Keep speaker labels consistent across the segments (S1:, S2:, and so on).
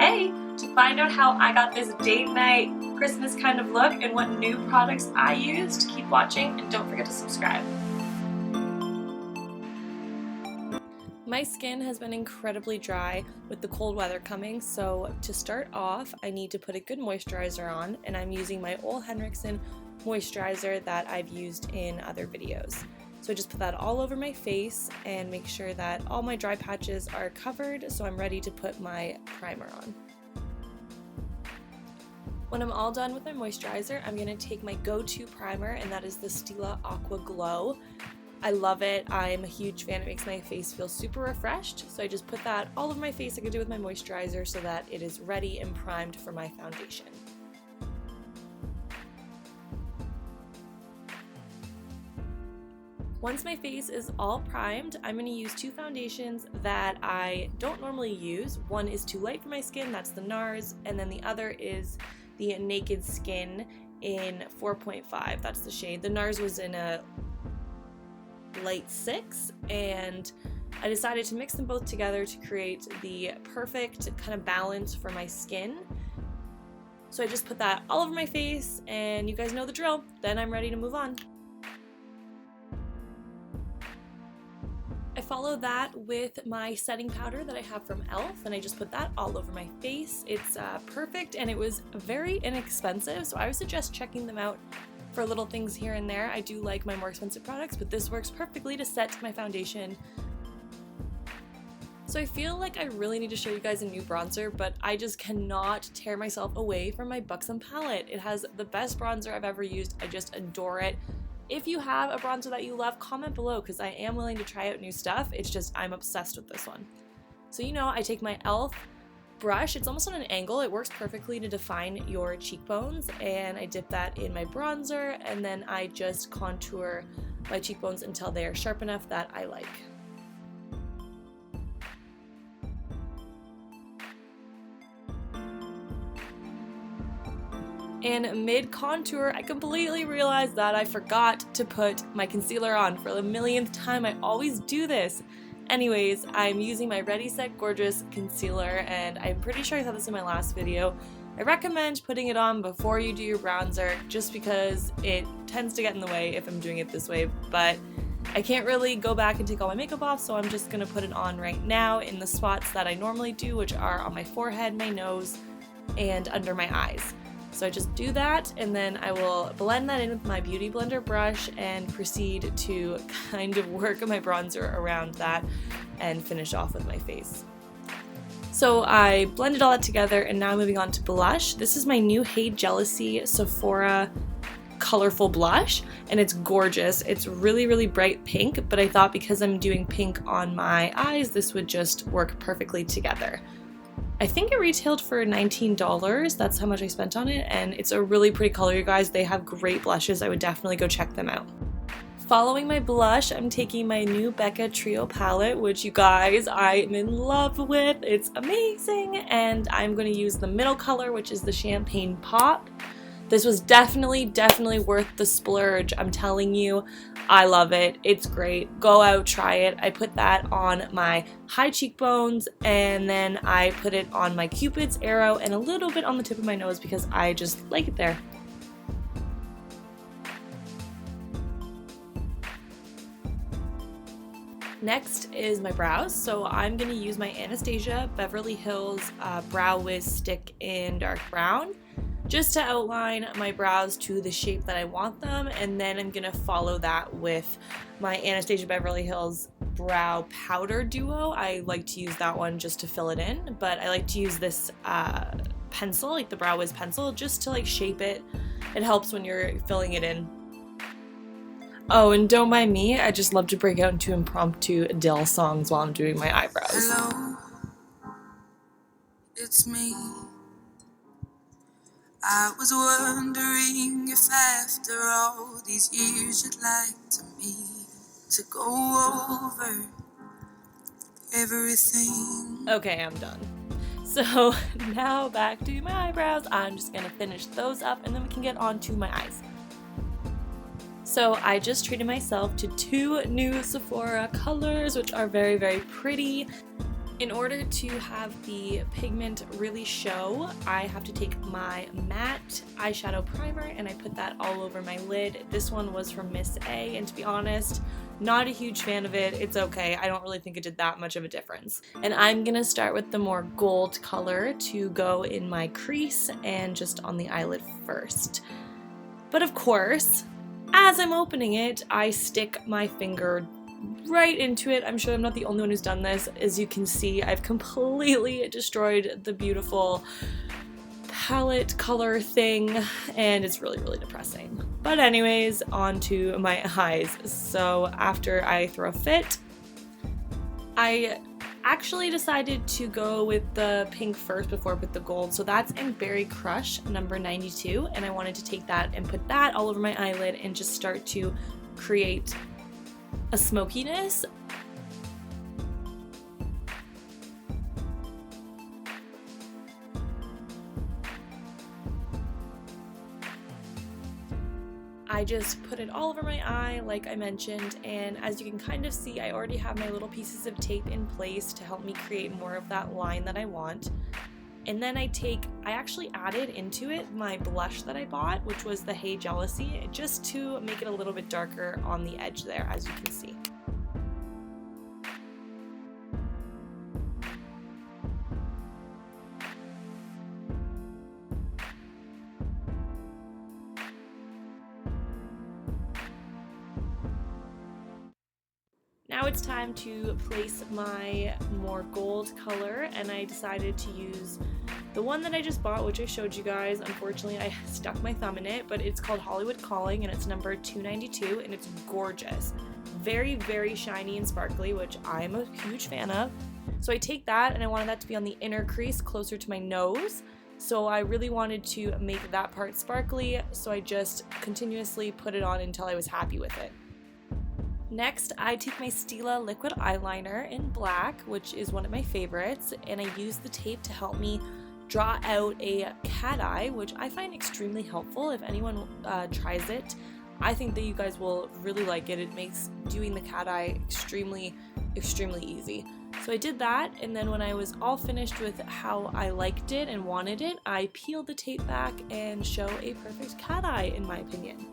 S1: today to find out how I got this date night Christmas kind of look and what new products I used. Keep watching and don't forget to subscribe. My skin has been incredibly dry with the cold weather coming, so to start off I need to put a good moisturizer on, and I'm using my Ole Henriksen moisturizer that I've used in other videos. So I just put that all over my face and make sure that all my dry patches are covered, so I'm ready to put my primer on. When I'm all done with my moisturizer, I'm going to take my go-to primer, and that is the Stila Aqua Glow. I love it. I'm a huge fan. It makes my face feel super refreshed. So I just put that all over my face like I do with my moisturizer so that it is ready and primed for my foundation. Once my face is all primed, I'm going to use two foundations that I don't normally use. One is too light for my skin, that's the NARS, and then the other is the Naked Skin in 4.5, that's the shade. The NARS was in a light 6, and I decided to mix them both together to create the perfect kind of balance for my skin. So I just put that all over my face, and you guys know the drill. Then I'm ready to move on. I follow that with my setting powder that I have from e.l.f. and I just put that all over my face. It's perfect, and it was very inexpensive, so I would suggest checking them out for little things here and there. I do like my more expensive products, but this works perfectly to set my foundation. So I feel like I really need to show you guys a new bronzer, but I just cannot tear myself away from my Buxom palette. It has the best bronzer I've ever used. I just adore it. If you have a bronzer that you love, comment below because I am willing to try out new stuff. It's just I'm obsessed with this one. So I take my e.l.f. brush. It's almost on an angle. It works perfectly to define your cheekbones, and I dip that in my bronzer, and then I just contour my cheekbones until they are sharp enough that I like. And mid-contour, I completely realized that I forgot to put my concealer on for the millionth time. I always do this. Anyways, I'm using my Ready Set Gorgeous concealer, and I'm pretty sure I said this in my last video. I recommend putting it on before you do your bronzer just because it tends to get in the way if I'm doing it this way, but I can't really go back and take all my makeup off, so I'm just going to put it on right now in the spots that I normally do, which are on my forehead, my nose, and under my eyes. So I just do that, and then I will blend that in with my Beauty Blender brush and proceed to kind of work my bronzer around that and finish off with my face. So I blended all that together, and now I'm moving on to blush. This is my new Hey Jealousy Sephora colorful blush, and it's gorgeous. It's really, really bright pink, but I thought because I'm doing pink on my eyes, this would just work perfectly together. I think it retailed for $19, that's how much I spent on it, and it's a really pretty color, you guys. They have great blushes, I would definitely go check them out. Following my blush, I'm taking my new Becca Trio palette, which you guys, I'm in love with. It's amazing, and I'm going to use the middle color, which is the Champagne Pop. This was definitely worth the splurge, I'm telling you. I love it. It's great. Go out, try it. I put that on my high cheekbones, and then I put it on my Cupid's arrow and a little bit on the tip of my nose because I just like it there. Next is my brows. So I'm going to use my Anastasia Beverly Hills Brow Wiz Stick in Dark Brown, just to outline my brows to the shape that I want them, and then I'm gonna follow that with my Anastasia Beverly Hills Brow Powder Duo. I like to use that one just to fill it in, but I like to use this pencil, like the Brow Wiz pencil, just to shape it. It helps when you're filling it in. Oh, and don't mind me, I just love to break out into impromptu Adele songs while I'm doing my eyebrows.
S2: Hello, it's me. I was wondering if after all these years you'd like to go over everything.
S1: Okay, I'm done. So now back to my eyebrows. I'm just gonna finish those up, and then we can get on to my eyes. So I just treated myself to two new Sephora colors, which are very, very pretty. In order to have the pigment really show, I have to take my matte eyeshadow primer and I put that all over my lid. This one was from Miss A, and to be honest, not a huge fan of it. It's okay. I don't really think it did that much of a difference. And I'm gonna start with the more gold color to go in my crease and just on the eyelid first. But of course, as I'm opening it, I stick my finger right into it. I'm sure I'm not the only one who's done this. As you can see, I've completely destroyed the beautiful palette color thing, and it's really, really depressing. But anyways, on to my eyes. So after I throw a fit, I actually decided to go with the pink first before I put the gold. So that's in Berry Crush number 92, and I wanted to take that and put that all over my eyelid and just start to create a smokiness. I just put it all over my eye like I mentioned, and as you can kind of see, I already have my little pieces of tape in place to help me create more of that line that I want. And then I actually added into it my blush that I bought, which was the Hey Jealousy, just to make it a little bit darker on the edge there, as you can see. Now it's time to place my more gold color, and I decided to use the one that I just bought, which I showed you guys. Unfortunately, I stuck my thumb in it, but it's called Hollywood Calling, and it's number 292, and it's gorgeous. Very, very shiny and sparkly, which I'm a huge fan of. So I take that, and I wanted that to be on the inner crease closer to my nose. So I really wanted to make that part sparkly, so I just continuously put it on until I was happy with it. Next, I take my Stila liquid eyeliner in black, which is one of my favorites, and I use the tape to help me draw out a cat eye, which I find extremely helpful. If anyone tries it, I think that you guys will really like it. It makes doing the cat eye extremely, extremely easy. So I did that, and then when I was all finished with how I liked it and wanted it, I peeled the tape back and show a perfect cat eye, in my opinion.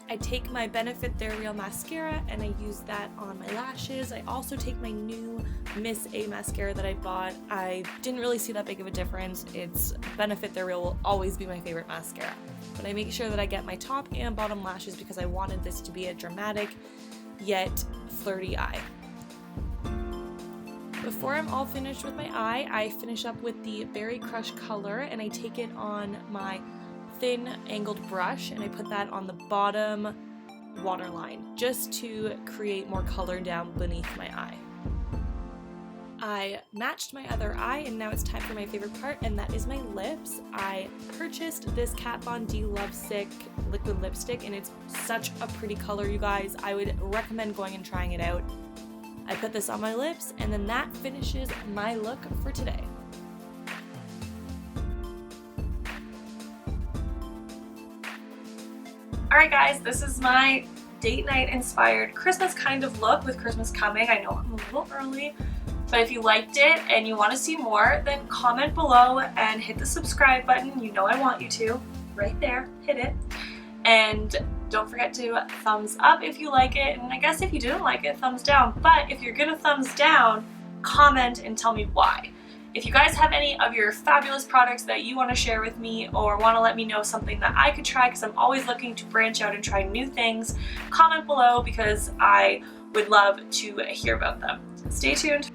S1: I take my Benefit They're Real mascara and I use that on my lashes. I also take my new Miss A mascara that I bought. I didn't really see that big of a difference. It's Benefit They're Real will always be my favorite mascara. But I make sure that I get my top and bottom lashes because I wanted this to be a dramatic yet flirty eye. Before I'm all finished with my eye, I finish up with the Berry Crush color and I take it on my thin angled brush and I put that on the bottom waterline just to create more color down beneath my eye. I matched my other eye and now it's time for my favorite part, and that is my lips. I purchased this Kat Von D Lovesick liquid lipstick and it's such a pretty color, you guys. I would recommend going and trying it out. I put this on my lips and then that finishes my look for today. Alright guys, this is my date night inspired Christmas kind of look with Christmas coming. I know I'm a little early, but if you liked it and you want to see more, then comment below and hit the subscribe button. You know I want you to. Right there, hit it. And don't forget to thumbs up if you like it, and I guess if you didn't like it, thumbs down. But if you're gonna thumbs down, comment and tell me why. If you guys have any of your fabulous products that you want to share with me or want to let me know something that I could try, because I'm always looking to branch out and try new things, comment below because I would love to hear about them. Stay tuned.